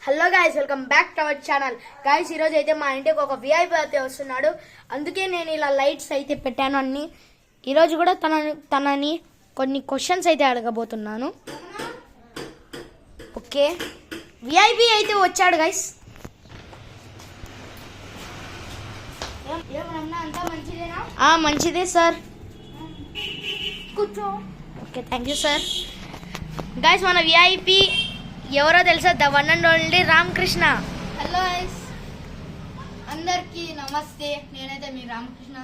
Hello guys, welcome back to our channel. Guys, ఈరోజు అయితే మా ఇంటికి ఒక విఐపి అయితే వస్తున్నాడు. అందుకే నేను ఇలా లైట్స్ అయితే పెట్టాను అన్ని. ఈరోజు కూడా తనని కొన్ని క్వశ్చన్స్ అయితే అడగబోతున్నాను. ఓకే, విఐపి అయితే వచ్చాడు గాయస్. అంతా మంచిదేనా? మంచిదే సార్, కూర్చో. Okay, thank you sir. Guys, మన విఐపి ఎవరో తెలుసా? The one and only Ramakrishna. Hello guys, అందరికీ నమస్తే. నేనైతే మీ రామకృష్ణ.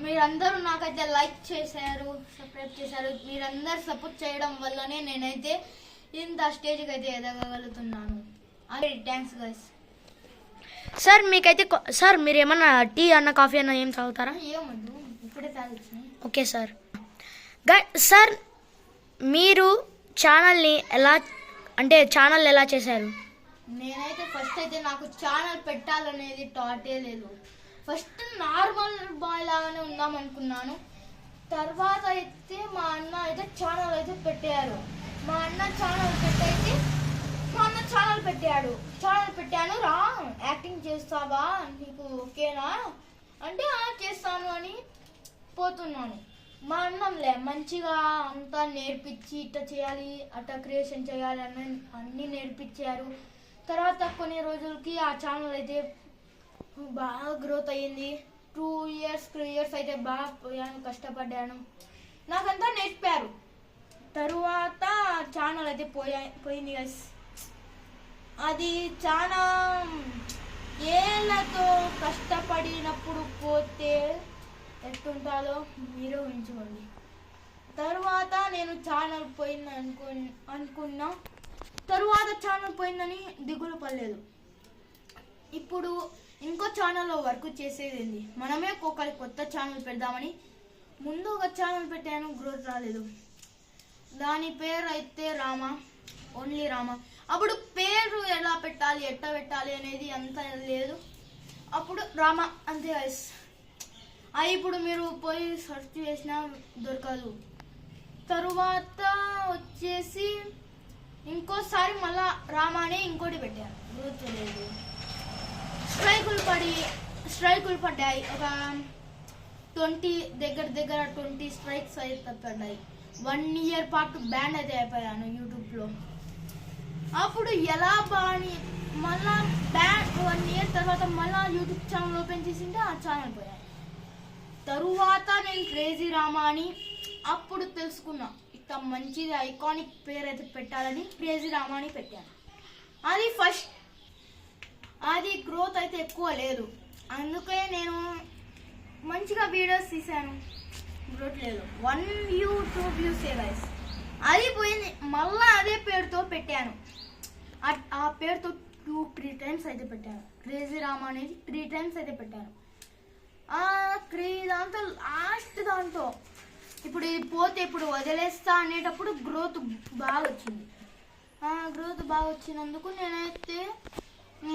మీరందరూ నాకైతే లైక్ చేశారు, సబ్స్క్రైబ్ చేశారు. మీరందరూ సపోర్ట్ చేయడం వల్లనే నేనైతే ఇంత స్టేజ్కి అయితే ఎదగలుగుతున్నాను. అదే థ్యాంక్స్ గైస్. సార్ మీకైతే సార్ మీరు ఏమన్నా టీ అన్న కాఫీ అన్న ఏం తాగుతారా? ఏమొద్దు, ఇప్పుడే తాగొచ్చింది. Okay sir. సార్ మీరు ఛానల్ని ఛానల్ ఎలా చేశారు? నేనైతే ఫస్ట్ అయితే నాకు ఛానల్ పెట్టాలనేది థాటే లేదు. ఫస్ట్ నార్మల్ బాయ్ లాగానే ఉందాం అనుకున్నాను. తర్వాత అయితే మా అన్న అయితే ఛానల్ అయితే పెట్టారు. మా అన్న ఛానల్ పెట్టాడు. ఛానల్ పెట్టాను. రా, యాక్టింగ్ చేస్తావా, నీకు ఓకేనా అంటే చేస్తాను అని పోతున్నాను. మా అన్నంలే మంచిగా అంతా నేర్పించి ఇట్లా చేయాలి, అట్లా క్రియేషన్ చేయాలి అన్నీ నేర్పించారు. తర్వాత కొన్ని రోజులకి ఆ ఛానల్ అయితే బాగా గ్రోత్ అయ్యింది. 2 years 3 years అయితే బాగా పోయాను, కష్టపడ్డాను. నాకంతా నేర్పారు. తరువాత ఛానల్ అయితే పోయింది గైస్. అది చాలా ఏళ్ళతో కష్టపడినప్పుడు పోతే ఎట్టుంటాలో మీరే ఊహించుకోండి. తరువాత నేను ఛానల్ పోయిందని అనుకున్నా. తరువాత ఛానల్ పోయిందని దిగులు పడలేదు. ఇప్పుడు ఇంకో ఛానల్లో వర్క్ చేసేది మనమే ఒకరి కొత్త ఛానల్ పెడదామని ముందు ఒక ఛానల్ పెట్టాను. గ్రోత్ రాలేదు. దాని పేరు అయితే ఓన్లీ రామ. అప్పుడు పేరు ఎలా పెట్టాలి, ఎట్లా పెట్టాలి అనేది అంత లేదు. అప్పుడు రామ అంతే గైస్. ఇప్పుడు మీరు పోయి సెర్చ్ చేసినా దొరకదు. తరువాత వచ్చేసి ఇంకోసారి మళ్ళా రామానే ఇంకోటి పెట్టారు. గుర్తులేదు. స్ట్రైకులు పడ్డాయి. ఒక 20 స్ట్రైక్స్ అయితే పడ్డాయి. 1 year పాటు బ్యాన్ అయితే అయిపోయాను యూట్యూబ్లో. అప్పుడు ఎలా బాని మళ్ళా బ్యాన్ 1 year తర్వాత మళ్ళా యూట్యూబ్ ఛానల్ ఓపెన్ చేసింటే ఆ ఛానల్ పోయాయి. తరువాత నేను క్రేజీ రామా అని అప్పుడు తెలుసుకున్నా. ఇక మంచిది ఐకానిక్ పేరు అయితే పెట్టాలని క్రేజీ రామా అని పెట్టాను. అది గ్రోత్ అయితే ఎక్కువ లేదు. అందుకే నేను మంచిగా వీడియోస్ తీసాను, గ్రోత్ లేదు. 1 view 2 views గైస్. అది పోయింది. మళ్ళీ అదే పేరుతో పెట్టాను. ఆ పేరుతో 2-3 times అయితే పెట్టాను. క్రేజీ రామా అనేది 3 times అయితే పెట్టాను. దాంతో లాస్ట్ దాంతో ఇప్పుడు పోతే ఇప్పుడు వదిలేస్తా అనేటప్పుడు గ్రోత్ బాగా వచ్చింది. వచ్చినందుకు నేనైతే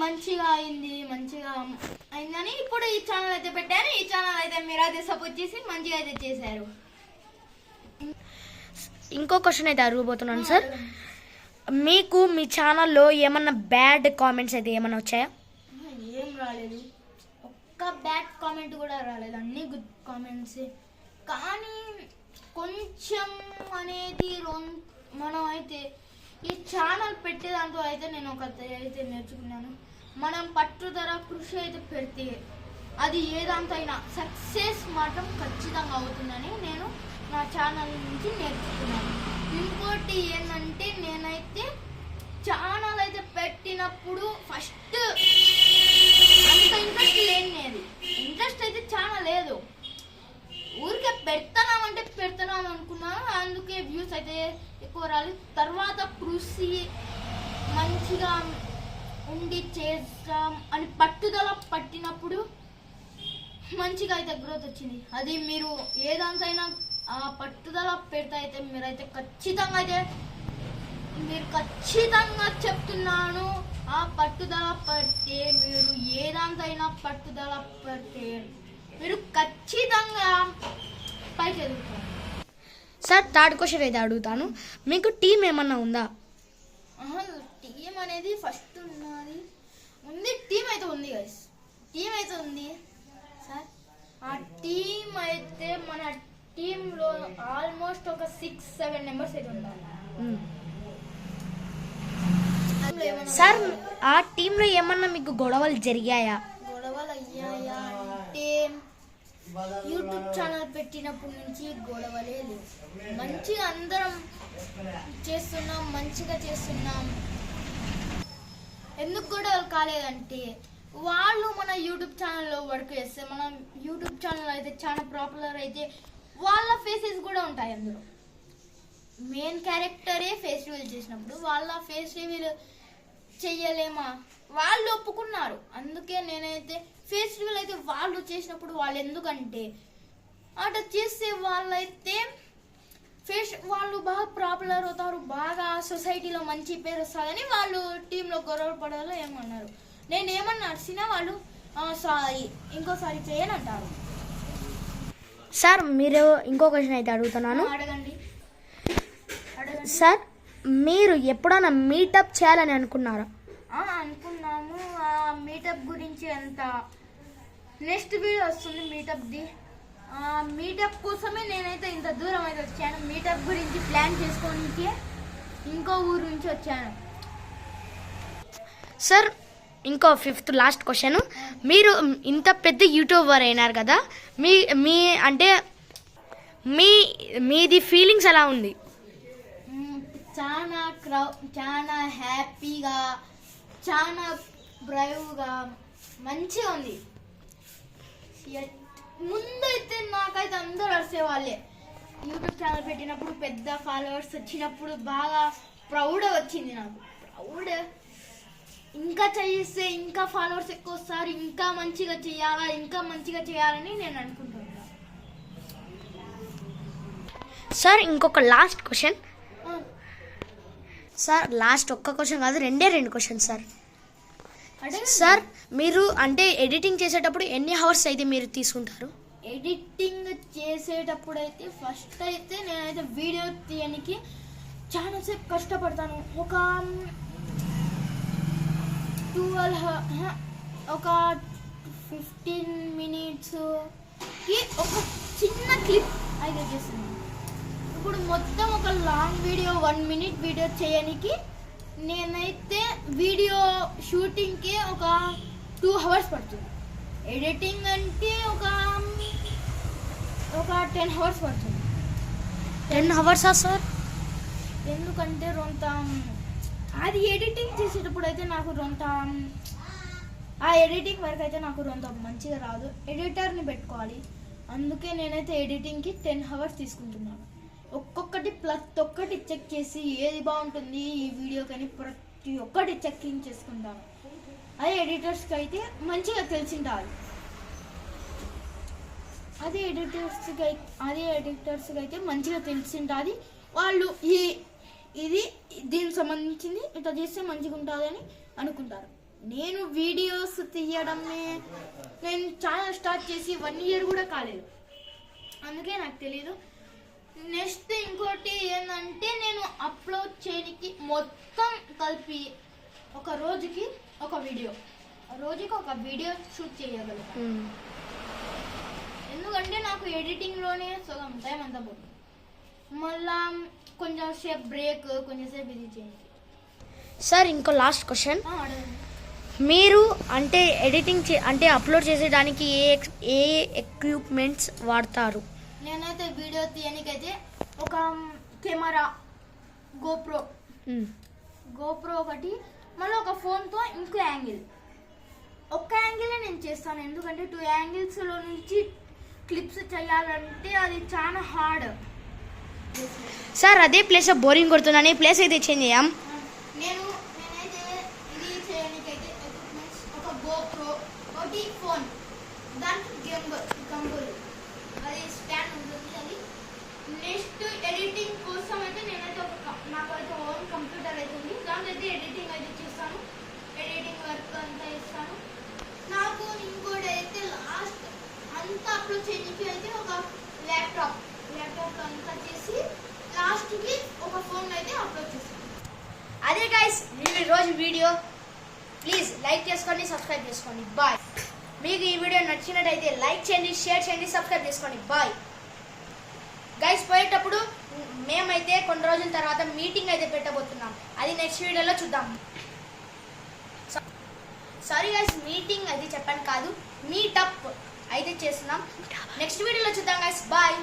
మంచిగా అయిందని ఇప్పుడు ఈ ఛానల్ అయితే పెట్టాను. ఈ ఛానల్ అయితే మీరు అయితే సపోర్ట్ చేసి మంచిగా అయితే చేశారు. ఇంకో క్వశ్చన్ అయితే అడగబోతున్నాను సార్. మీకు మీ ఛానల్లో ఏమన్నా బ్యాడ్ కామెంట్స్ అయితే ఏమన్నా వచ్చాయా? ఏం రాలేదు. ఒక్క బ్యాడ్ కామెంట్ కూడా రాలేదు. అన్ని గుడ్ కామెంట్స్. కానీ కొంచెం అనేది మనం అయితే ఈ ఛానల్ పెట్టేదాంతో అయితే నేను అయితే నేర్చుకున్నాను. మనం పట్టుదల కృషి అయితే పెడితే అది ఏదాంతో అయినా సక్సెస్ మాత్రం ఖచ్చితంగా అవుతుందని నేను నా ఛానల్ నుంచి నేర్చుకున్నాను. ఇంకోటి ఏంటంటే నేనైతే ఛానల్ అయితే పెట్టినప్పుడు ఫస్ట్ అంత ఇంట్రెస్ట్ లేనిది. ఇంట్రెస్ట్ అయితే చాలా లేదు. ఊరికే పెడుతున్నాం అనుకున్నాను. అందుకే వ్యూస్ అయితే ఎక్కువ రాలేదు. తర్వాత కృషి మంచిగా ఉండి చేస్తాం అని పట్టుదల పట్టినప్పుడు మంచిగా అయితే గ్రోత్ వచ్చింది. అది మీరు ఏదంతైనా ఆ పట్టుదల పెడితే అయితే మీరైతే ఖచ్చితంగా చెప్తున్నాను. ఆ పట్టుదల పడితే మీరు ఏదంతైనా పట్టుదల పడితే మీరు ఖచ్చితంగా పైకి ఎదుగుతారు. సార్, థర్డ్ క్వశ్చన్ అయితే అడుగుతాను. మీకు టీం ఏమన్నా ఉందా? టీం అనేది ఫస్ట్ ఉన్నది ఉంది, టీం అయితే ఉంది గైస్, టీం అయితే ఉంది సార్. ఆ టీం అయితే మన టీంలో ఆల్మోస్ట్ ఒక 6-7 మెంబర్స్ అయితే ఉన్నారు. సార్ ఆ టీంలో ఏమన్నా మీకు గొడవలు జరిగాయా? గొడవలు అయ్యాయా అంటే యూట్యూబ్ ఛానల్ పెట్టినప్పటి నుంచి గొడవలే లేవు. మంచిగా అందరం చేస్తున్నాం, మంచిగా చేస్తున్నాం. ఎందుకు గొడవలు కాలేదంటే వాళ్ళు మన యూట్యూబ్ ఛానల్లో వర్క్ చేస్తే, మన యూట్యూబ్ ఛానల్ అయితే చాలా పాపులర్ అయితే వాళ్ళ ఫేసెస్ కూడా ఉంటాయి అందులో. మెయిన్ క్యారెక్టరే ఫేస్ రివీల్ చేసినప్పుడు వాళ్ళ ఫేస్ రివీల్ చెయ్యలేమా, వాళ్ళు ఒప్పుకున్నారు. అందుకే నేనైతే ఫేస్ రివీల్ అయితే వాళ్ళు చేసినప్పుడు వాళ్ళు ఎందుకంటే అట్లా చేస్తే వాళ్ళైతే వాళ్ళు బాగా పాపులర్ అవుతారు, బాగా సొసైటీలో మంచి పేరు వస్తుందని వాళ్ళు టీంలో గొడవ పడాలో ఏమన్నారు. నేను ఏమన్నా అరిసినా వాళ్ళు సారీ ఇంకోసారి చేయని అంటారు. సార్ మీరు ఇంకో క్వశ్చన్ అయితే అడుగుతున్నాను. అడగండి. సార్ మీరు ఎప్పుడైనా మీటప్ చేయాలని అనుకున్నారా? అనుకున్నాము. ఆ మీటప్ గురించి అంత నెక్స్ట్ వీడియో వస్తుంది మీటప్ది. మీటప్ కోసమే నేనైతే ఇంత దూరం అయితే వచ్చాను. మీటప్ గురించి ప్లాన్ చేసుకోనికి ఇంకో ఊరు నుంచి వచ్చాను. సార్ ఇంకో 5th లాస్ట్ క్వశ్చన్. మీరు ఇంత పెద్ద యూట్యూబర్ అయినారు కదా, మీ అంటే మీది ఫీలింగ్స్ ఎలా ఉంది? చాలా హ్యాపీగా, చాలా బ్రైవ్గా, మంచిగా ఉంది. ముందైతే నాకైతే అందరూ అరిసేవాళ్ళే. యూట్యూబ్ ఛానల్ పెట్టినప్పుడు పెద్ద ఫాలోవర్స్ వచ్చినప్పుడు బాగా ప్రౌడ్ వచ్చింది నాకు. ప్రౌడ్ ఇంకా చేయిస్తే ఇంకా ఫాలోవర్స్ ఎక్కువ వస్తారు, ఇంకా మంచిగా చేయాలని నేను అనుకుంటున్నాను. సార్ ఇంకొక లాస్ట్ క్వశ్చన్. సార్ లాస్ట్ ఒక్క క్వశ్చన్ కాదు, 2 క్వశ్చన్ సార్. సార్ మీరు అంటే ఎడిటింగ్ చేసేటప్పుడు ఎన్ని అవర్స్ అయితే మీరు తీసుకుంటారు? ఎడిటింగ్ చేసేటప్పుడు అయితే ఫస్ట్ అయితే నేనైతే వీడియో తీయడానికి చాలా సేపు కష్టపడతాను. ఒక 15 minutesకి ఒక చిన్న క్లిప్ అయితే చేస్తున్నాను. ఇప్పుడు మొత్తం ఒక లాంగ్ వీడియో 1 minute వీడియో చేయడానికి నేనైతే వీడియో షూటింగ్కి ఒక 2 hours పడుతుంది. ఎడిటింగ్ అంటే ఒక 10 hours పడుతుంది. 10 hours సార్? ఎందుకంటే అది ఎడిటింగ్ చేసేటప్పుడు అయితే నాకు ఆ ఎడిటింగ్ వరకు అయితే నాకు మంచిగా రాదు. ఎడిటర్ని పెట్టుకోవాలి. అందుకే నేనైతే ఎడిటింగ్కి 10 hours తీసుకుంటున్నాను. ప్రతి ఒక్కటి చెక్ చేసి ఏది బాగుంటుంది ఈ వీడియో కానీ ప్రతి ఒక్కటి చెక్కింగ్ చేసుకుంటాను. అదే ఎడిటర్స్కి అయితే మంచిగా తెలిసిండాలి. అదే ఎడిటర్స్కి అయితే మంచిగా తెలిసింటుంది. వాళ్ళు ఇది దీనికి సంబంధించింది ఇట్లా చేస్తే మంచిగా ఉంటుందని అనుకుంటారు. నేను వీడియోస్ తీయడమే నేను ఛానల్ స్టార్ట్ చేసి 1 year కూడా కాలేదు. అందుకే నాకు తెలీదు. నెక్స్ట్ ఇంకోటి ఏంటంటే నేను అప్లోడ్ చేయడానికి మొత్తం కలిపి ఒక రోజుకి ఒక వీడియో షూట్ చేయగలుగుతాను. ఎందుకంటే నాకు ఎడిటింగ్లోనే సగం టైం అంతా పోతుంది. మళ్ళా కొంచెం సేపు బ్రేక్, కొంచెం సేపు ఇది చేయండి. సార్ ఇంకో లాస్ట్ క్వశ్చన్. మీరు అంటే ఎడిటింగ్ అంటే అప్లోడ్ చేసేదానికి ఏ ఎక్విప్మెంట్స్ వాడతారు? నేనైతే వీడియో తీయడానికైతే ఒక కెమెరా గోప్రో ఒకటి, మళ్ళీ ఒక ఫోన్తో ఇంకో యాంగిల్. ఒక్క యాంగిలే నేను చేస్తాను. ఎందుకంటే 2 యాంగిల్స్లో నుంచి క్లిప్స్ చేయాలంటే అది చాలా హార్డ్. సార్ అదే ప్లేస్ బోరింగ్ కొడుతుందని ప్లేస్ అయితే చేంజ్ చేయం. నేనైతే ఇది చేయడానికైతే ఎక్విప్మెంట్స్ ఒక గోప్రో ఒకటి, ఫోన్, దానికి గంబుల్ అది స్టాండ్ ఉంటుంది. అది నెక్స్ట్ ఎడిటింగ్ కోసం అయితే నేనైతే నాకైతే ఓన్ కంప్యూటర్ అయితే ఉంది. దాంట్లో అయితే ఎడిటింగ్ అయితే చేస్తాను. ఎడిటింగ్ వర్క్ అంతా ఇస్తాను. నాకు ఇంకోటి అయితే లాస్ట్ అంతా అప్లోడ్ చేయడానికి అయితే ఒక ల్యాప్టాప్లో అంతా చేసి లాస్ట్కి ఒక ఫోన్ అయితే అప్లోడ్ చేస్తాను. అదే గైస్ ప్లీజ్ లైక్ చేసుకోండి, సబ్స్క్రైబ్ చేసుకోండి. బాయ్. మీకు ఈ వీడియో నచ్చినట్టయితే లైక్ చేయండి, షేర్ చేయండి, సబ్స్క్రైబ్ చేసుకోండి. బాయ్. గైస్ పోయేటప్పుడు మేమైతే కొన్ని రోజుల తర్వాత మీటింగ్ అయితే పెట్టబోతున్నాం. అది నెక్స్ట్ వీడియోలో చూద్దాం. సారీ గైస్, మీటింగ్ అది చెప్పాను కాదు, మీటప్ అయితే చేస్తున్నాం. నెక్స్ట్ వీడియోలో చూద్దాం గైస్. బాయ్.